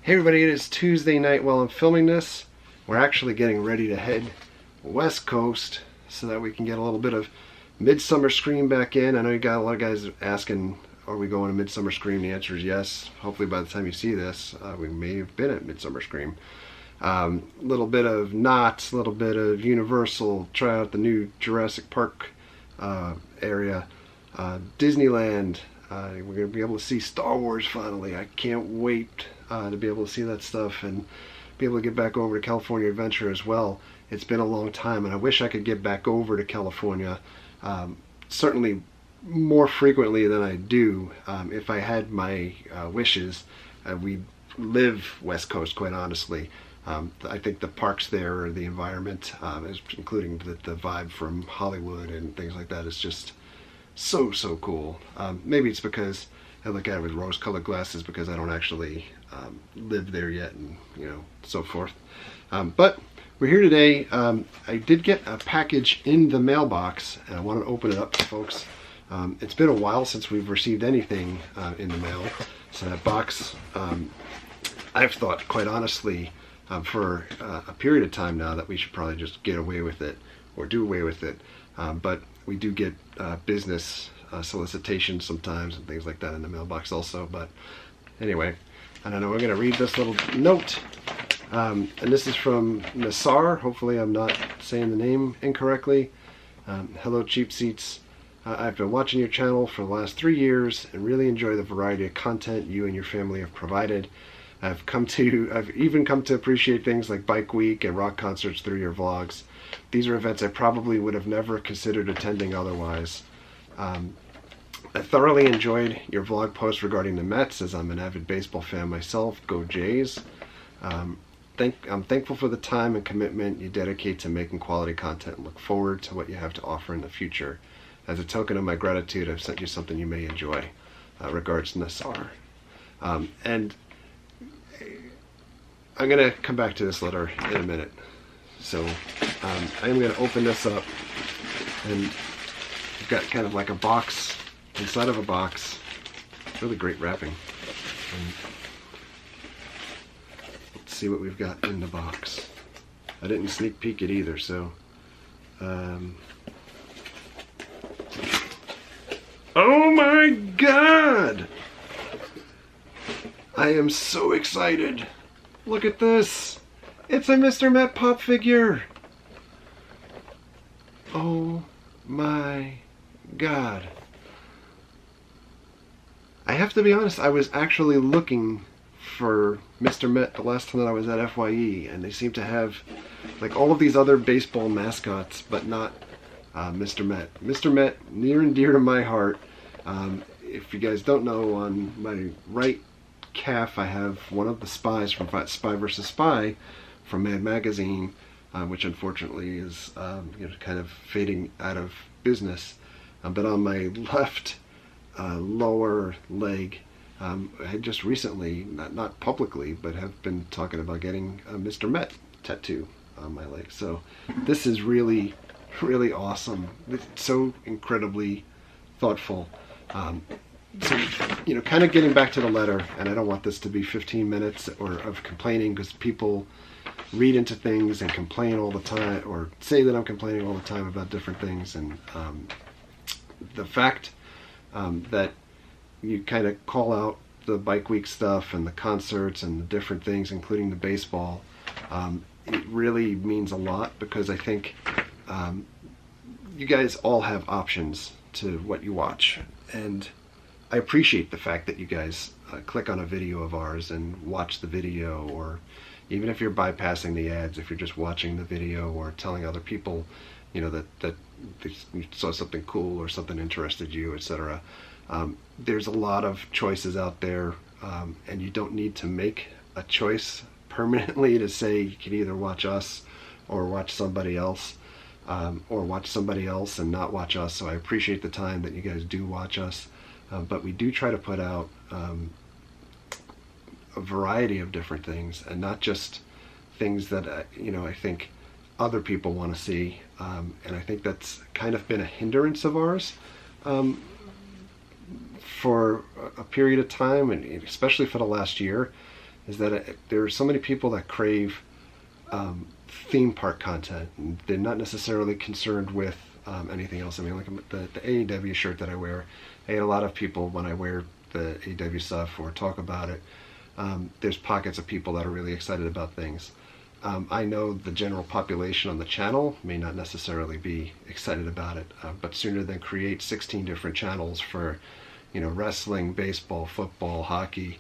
Hey everybody, it is Tuesday night while I'm filming this. We're actually getting ready to head west coast so that we can get a little bit of Midsummer Scream back in. I know you got a lot of guys asking, are we going to Midsummer Scream? The answer is yes. Hopefully by the time you see this, we may have been at Midsummer Scream. A little bit of Knott's, a little bit of Universal, try out the new Jurassic Park area, Disneyland. We're going to be able to see Star Wars finally. I can't wait to be able to see that stuff and be able to get back over to California Adventure as well. It's been a long time and I wish I could get back over to California, certainly more frequently than I do. If I had my wishes, we'd live West Coast, quite honestly. I think the parks there, the environment, including the vibe from Hollywood and things like that, is just so cool. Maybe it's because I look at it with rose-colored glasses because I don't actually live there yet, and so forth. But we're here today. I did get a package in the mailbox, and I want to open it up to folks. It's been a while since we've received anything in the mail, so that box, I've thought, quite honestly, for a period of time now, that we should probably just get away with it or do away with it. But we do get business solicitations sometimes and things like that in the mailbox also. But anyway, I don't know, we're going to read this little note. And this is from Nassar. Hopefully I'm not saying the name incorrectly. Hello, Cheap Seats. I've been watching your channel for the last 3 years and really enjoy the variety of content you and your family have provided. I've even come to appreciate things like Bike Week and rock concerts through your vlogs. These are events I probably would have never considered attending otherwise. I thoroughly enjoyed your vlog post regarding the Mets, as I'm an avid baseball fan myself. Go Jays. I'm thankful for the time and commitment you dedicate to making quality content and look forward to what you have to offer in the future. As a token of my gratitude, I've sent you something you may enjoy. Regards, Nassar. And I'm going to come back to this letter in a minute. So I'm going to open this up, and we've got kind of like a box inside of a box. Really great wrapping. And let's see what we've got in the box. I didn't sneak peek it either, so oh my God! I am so excited. Look at this. It's a Mr. Met pop figure. Oh my God. I have to be honest, I was actually looking for Mr. Met the last time that I was at FYE, and they seem to have like all of these other baseball mascots, but not Mr. Met. Mr. Met, near and dear to my heart. If you guys don't know, on my right calf I have one of the spies from Spy vs. Spy from Mad Magazine, which unfortunately is kind of fading out of business. But on my left lower leg, I had just recently, not publicly, but have been talking about getting a Mr. Met tattoo on my leg. So this is really awesome. It's so incredibly thoughtful. So, kind of getting back to the letter, and I don't want this to be 15 minutes of complaining, because people read into things and complain all the time, or say that I'm complaining all the time about different things. And the fact that you kind of call out the Bike Week stuff and the concerts and the different things, including the baseball, it really means a lot, because I think you guys all have options to what you watch, and I appreciate the fact that you guys click on a video of ours and watch the video, or even if you're bypassing the ads, if you're just watching the video or telling other people, that you saw something cool or something interested you, etc. There's a lot of choices out there, and you don't need to make a choice permanently to say you can either watch us or watch somebody else, or watch somebody else and not watch us. So I appreciate the time that you guys do watch us. But we do try to put out a variety of different things, and not just things that I think other people want to see. And I think that's kind of been a hindrance of ours for a period of time, and especially for the last year. is that there are so many people that crave theme park content, and they're not necessarily concerned with anything else. I mean, like the AEW shirt that I wear, I get a lot of people when I wear the AEW stuff or talk about it. There's pockets of people that are really excited about things. I know the general population on the channel may not necessarily be excited about it, but sooner than create 16 different channels for, wrestling, baseball, football, hockey,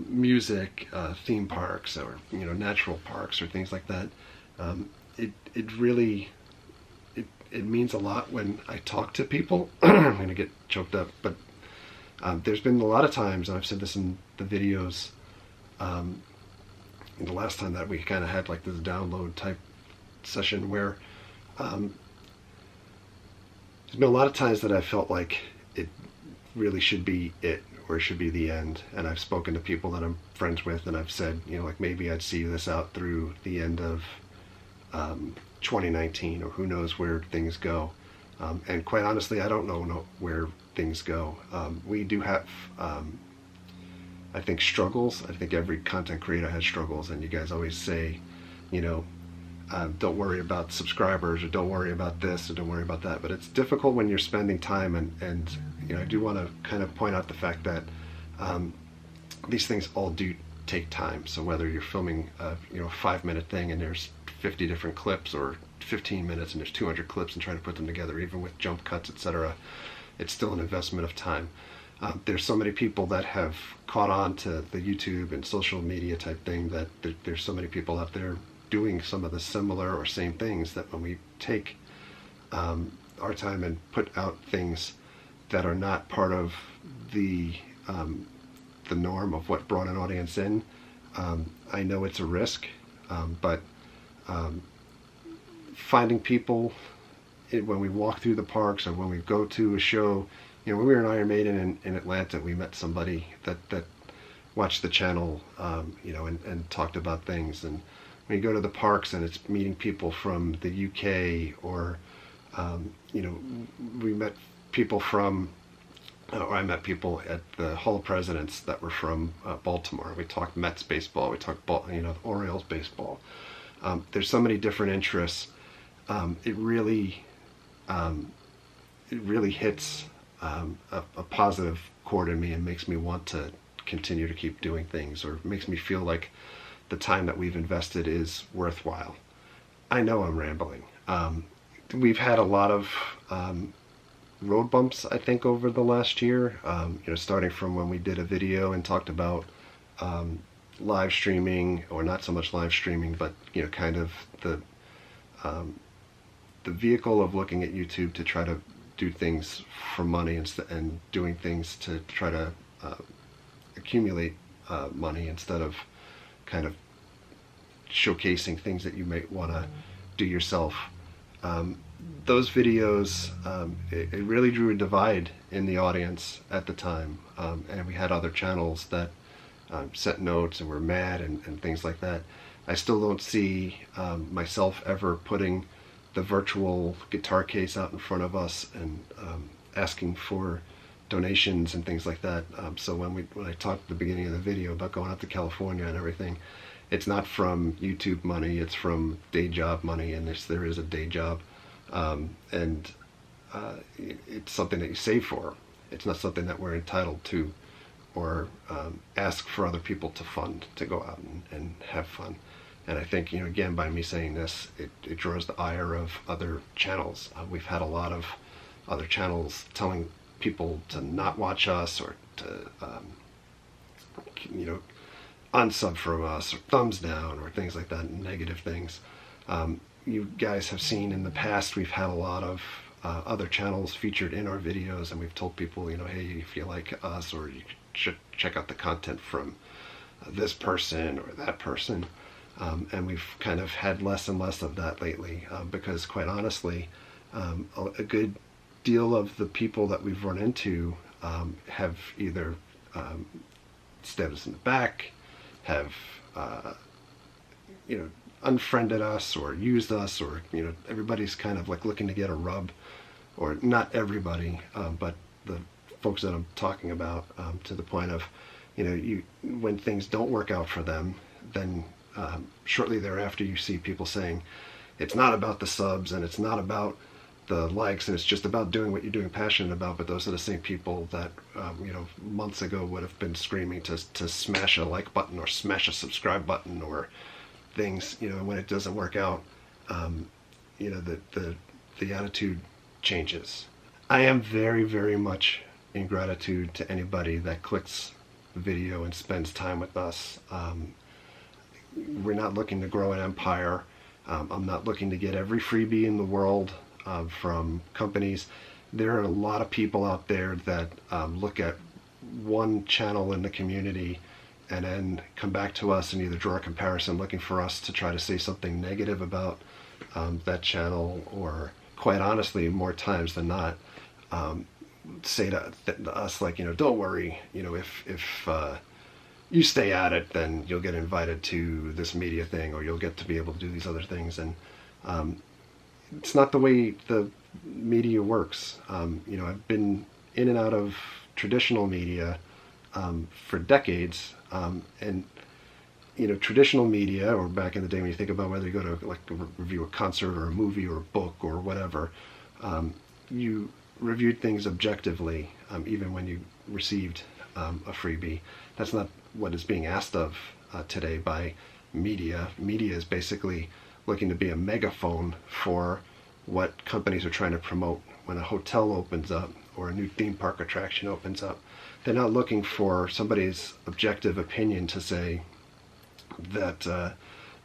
music, theme parks, or natural parks, or things like that, it really means a lot when I talk to people. I'm going to get choked up, but there's been a lot of times, and I've said this in the videos, the last time that we kind of had like this download type session, where there's been a lot of times that I felt like it really should be it, or it should be the end. And I've spoken to people that I'm friends with, and I've said, like maybe I'd see this out through the end of 2019, or who knows where things go. And quite honestly, I don't know where things go. We do have, I think, struggles. I think every content creator has struggles, and you guys always say, don't worry about subscribers, or don't worry about this, or don't worry about that. But it's difficult when you're spending time, and I do want to kind of point out the fact that these things all do take time. So whether you're filming a 5-minute thing and there's 50 different clips, or 15 minutes and there's 200 clips, and trying to put them together, even with jump cuts, etc., it's still an investment of time. There's so many people that have caught on to the YouTube and social media type thing, that there's so many people out there doing some of the similar or same things, that when we take our time and put out things that are not part of the norm of what brought an audience in, I know it's a risk, but finding people when we walk through the parks, or when we go to a show, when we were in Iron Maiden in Atlanta, we met somebody that watched the channel, and talked about things. And when you go to the parks and it's meeting people from the UK, or we met people from, or I met people at the Hall of Presidents that were from Baltimore. We talked Mets baseball, we talked Orioles baseball. There's so many different interests. It really hits a positive chord in me, and makes me want to continue to keep doing things, or makes me feel like the time that we've invested is worthwhile. I know I'm rambling. We've had a lot of road bumps, I think, over the last year, starting from when we did a video and talked about live streaming, or not so much live streaming, but kind of the vehicle of looking at YouTube to try to do things for money, and doing things to try to accumulate money, instead of kind of showcasing things that you might want to do yourself. Those videos, it really drew a divide in the audience at the time, and we had other channels that sent notes and were mad, and things like that. I still don't see myself ever putting the virtual guitar case out in front of us, and asking for donations and things like that. So when I talked at the beginning of the video about going out to California and everything, it's not from YouTube money, it's from day job money, and there is a day job, and it's something that you save for. It's not something that we're entitled to, or ask for other people to fund, to go out and have fun. And I think, again, by me saying this, it draws the ire of other channels. We've had a lot of other channels telling people to not watch us, or to, unsub from us, or thumbs down, or things like that, negative things. You guys have seen in the past, we've had a lot of other channels featured in our videos, and we've told people, hey, if you like us, or you should check out the content from this person or that person. And we've kind of had less and less of that lately, because quite honestly, a good deal of the people that we've run into have either stabbed us in the back, have unfriended us, or used us, or everybody's kind of like looking to get a rub, or not everybody, but the folks that I'm talking about, to the point of when things don't work out for them, then shortly thereafter you see people saying it's not about the subs and it's not about the likes and it's just about doing what you're doing passionate about. But those are the same people that months ago would have been screaming to smash a like button or smash a subscribe button or things. When it doesn't work out, the attitude changes. I am very, very much in gratitude to anybody that clicks the video and spends time with us. We're not looking to grow an empire. I'm not looking to get every freebie in the world from companies. There are a lot of people out there that look at one channel in the community and then come back to us and either draw a comparison looking for us to try to say something negative about that channel, or quite honestly, more times than not, say to us like, don't worry, if you stay at it, then you'll get invited to this media thing, or you'll get to be able to do these other things. And it's not the way the media works. I've been in and out of traditional media for decades, and traditional media, or back in the day when you think about whether you go to like review a concert or a movie or a book or whatever, you reviewed things objectively, even when you received a freebie. That's not what is being asked of today by media. Media is basically looking to be a megaphone for what companies are trying to promote. When a hotel opens up or a new theme park attraction opens up, they're not looking for somebody's objective opinion to say that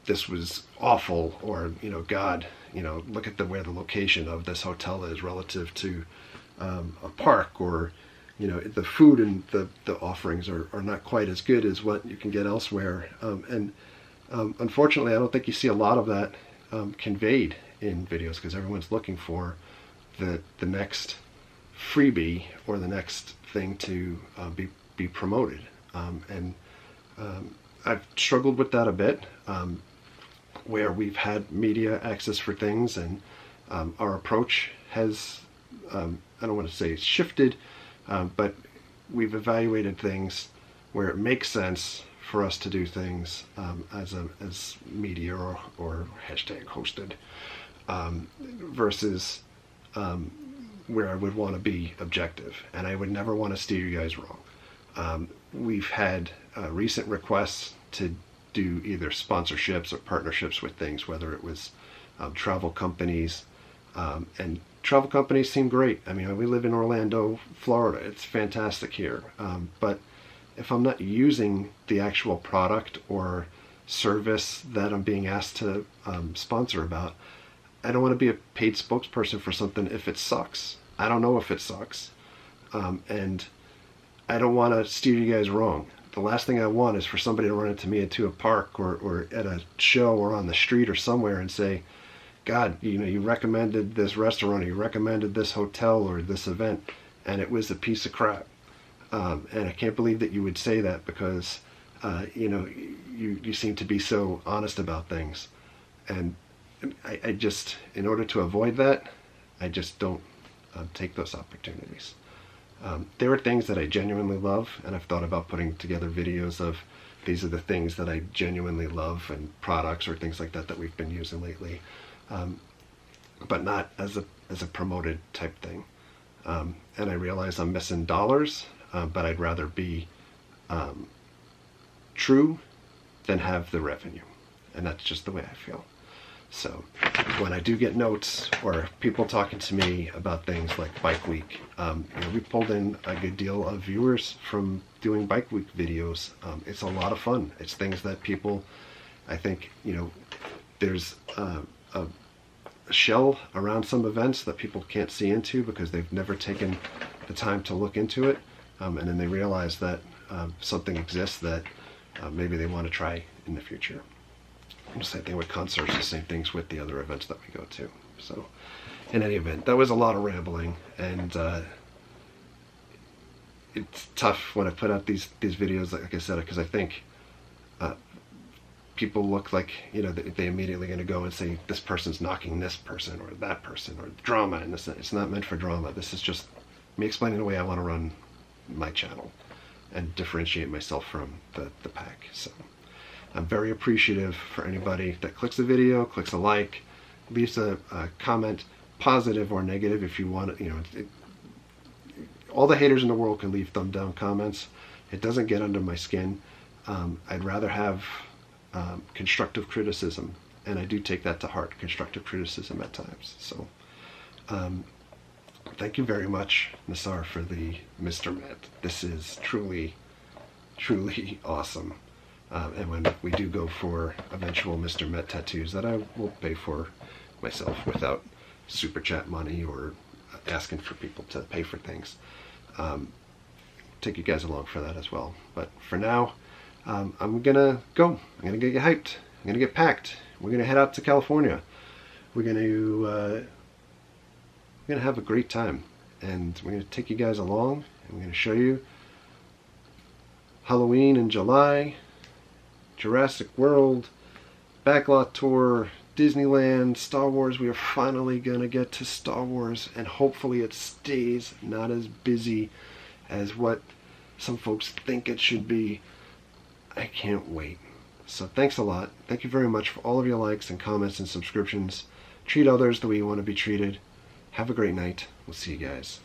this was awful, or God, look at where the location of this hotel is relative to a park, or the food and the offerings are not quite as good as what you can get elsewhere. Unfortunately, I don't think you see a lot of that conveyed in videos, because everyone's looking for the next freebie or the next thing to be promoted. I've struggled with that a bit, where we've had media access for things, and our approach has, I don't want to say shifted, but we've evaluated things where it makes sense for us to do things as media or hashtag hosted, versus where I would want to be objective, and I would never want to steer you guys wrong. We've had recent requests to do either sponsorships or partnerships with things, whether it was travel companies, and travel companies seem great. I mean, we live in Orlando, Florida. It's fantastic here. But if I'm not using the actual product or service that I'm being asked to sponsor about, I don't want to be a paid spokesperson for something if it sucks. I don't know if it sucks. And I don't want to steer you guys wrong. The last thing I want is for somebody to run into me into a park or at a show or on the street or somewhere and say, God, you recommended this restaurant, or you recommended this hotel or this event, and it was a piece of crap. And I can't believe that you would say that, because you seem to be so honest about things. And I just, in order to avoid that, I just don't take those opportunities. There are things that I genuinely love, and I've thought about putting together videos of these are the things that I genuinely love, and products or things like that we've been using lately, but not as a promoted type thing. And I realize I'm missing dollars, but I'd rather be true than have the revenue, and that's just the way I feel. So when I do get notes or people talking to me about things like Bike Week, we pulled in a good deal of viewers from doing Bike Week videos. It's a lot of fun. It's things that people, I think, there's a shell around some events that people can't see into because they've never taken the time to look into it, and then they realize that something exists that maybe they want to try in the future. The same thing with concerts, the same things with the other events that we go to. So in any event, that was a lot of rambling, and it's tough when I put out these videos, like I said, because I think people look like, they immediately going to go and say this person's knocking this person or that person or drama, and it's not meant for drama. This is just me explaining the way I want to run my channel. and differentiate myself from the pack. So I'm very appreciative for anybody that clicks the video, clicks a like, leaves a comment, positive or negative if you want it. You know, all the haters in the world can leave thumb down comments. It doesn't get under my skin. I'd rather have constructive criticism, and I do take that to heart, constructive criticism at times. So thank you very much, Nassar, for the Mr. Met. This is truly, truly awesome. And when we do go for eventual Mr. Met tattoos, that I will pay for myself without super chat money or asking for people to pay for things. Take you guys along for that as well. But for now, I'm gonna go. I'm gonna get hyped. I'm gonna get packed. We're gonna head out to California. We're gonna have a great time, and we're gonna take you guys along. And we're gonna show you Halloween in July, Jurassic World, Backlot Tour, Disneyland, Star Wars. We are finally gonna get to Star Wars, and hopefully it stays not as busy as what some folks think it should be. I can't wait. So thanks a lot. Thank you very much for all of your likes and comments and subscriptions. Treat others the way you want to be treated. Have a great night. We'll see you guys.